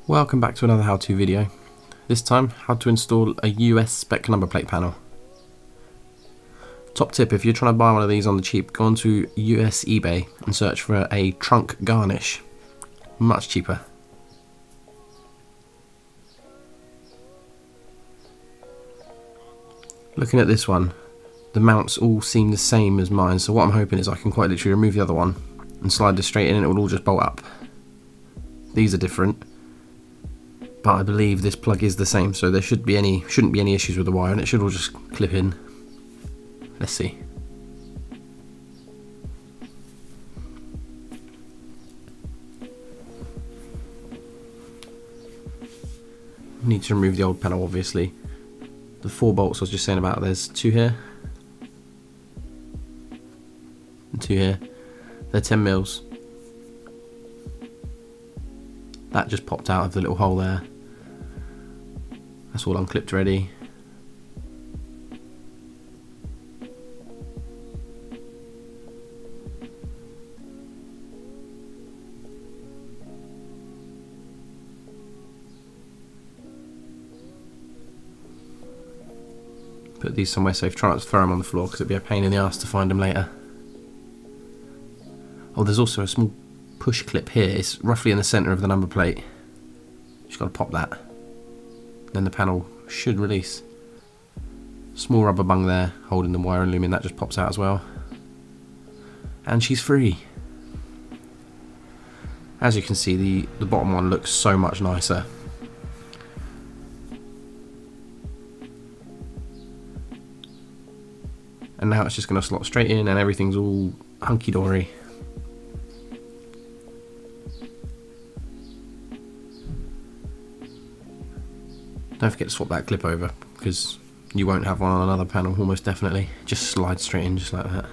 Welcome back to another how-to video. This time, how to install a US spec number plate panel. Top tip, if you're trying to buy one of these on the cheap, go onto US eBay and search for a trunk garnish. Much cheaper. Looking at this one, the mounts all seem the same as mine, so what I'm hoping is I can quite literally remove the other one and slide this straight in and it will all just bolt up. These are different, but I believe this plug is the same, so there shouldn't be any issues with the wire, and it should all just clip in. Let's see. Need to remove the old panel, obviously. The 4 bolts I was just saying about, there's 2 here and 2 here. They're 10 mils. That just popped out of the little hole there. That's all unclipped ready. Put these somewhere safe, try not to throw them on the floor because it'd be a pain in the ass to find them later. Oh, there's also a small push clip here. It's roughly in the centre of the number plate. Just got to pop that. Then the panel should release. Small rubber bung there holding the wire and looming, that just pops out as well. And she's free. As you can see, the bottom one looks so much nicer. And now it's just going to slot straight in and everything's all hunky-dory. Don't forget to swap that clip over, because you won't have one on another panel, almost definitely. Just slide straight in, just like that.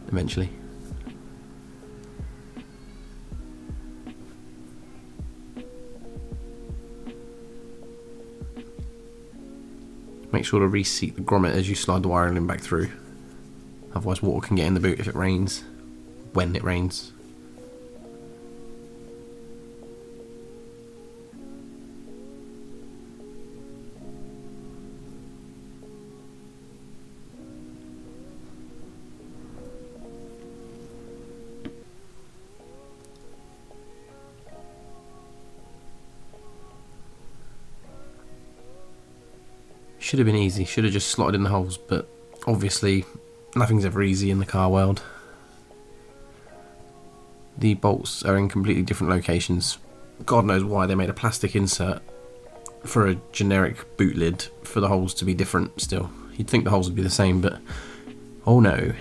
Eventually. Make sure to reseat the grommet as you slide the wiring in back through. Otherwise water can get in the boot if it rains. When it rains. Should have been easy, should have just slotted in the holes, but obviously nothing's ever easy in the car world. The bolts are in completely different locations. God knows why they made a plastic insert for a generic boot lid for the holes to be different still. You'd think the holes would be the same, but oh no.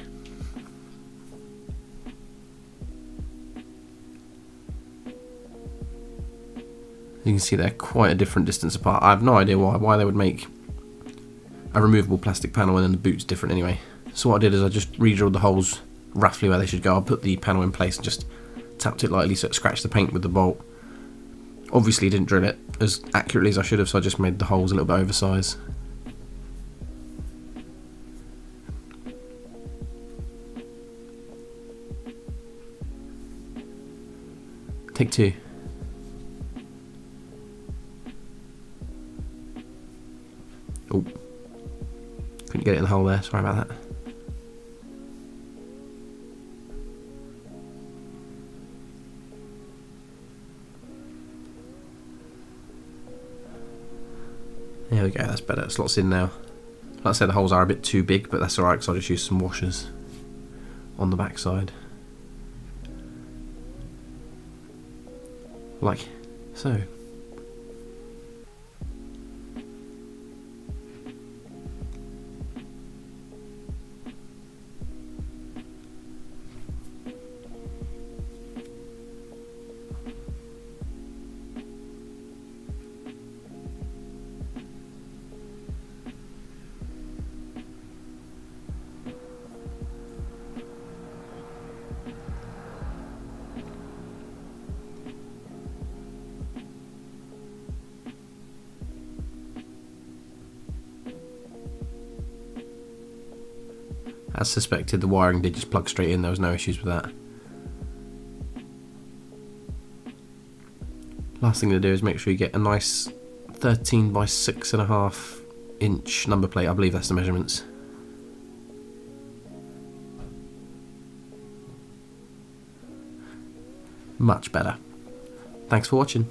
You can see they're quite a different distance apart. I have no idea why they would make a removable plastic panel and then the boot's different anyway. So what I did is I just re-drilled the holes roughly where they should go. I put the panel in place and just tapped it lightly so it scratched the paint with the bolt. Obviously didn't drill it as accurately as I should have, so I just made the holes a little bit oversized. Take 2. Oh. Couldn't get it in the hole there, sorry about that. There we go, that's better, it slots in now. Like I said, the holes are a bit too big, but that's alright because I'll just use some washers on the back side. Like so. As suspected, the wiring did just plug straight in, there was no issues with that. Last thing to do is make sure you get a nice 13 by 6.5 inch number plate. I believe that's the measurements. Much better. Thanks for watching.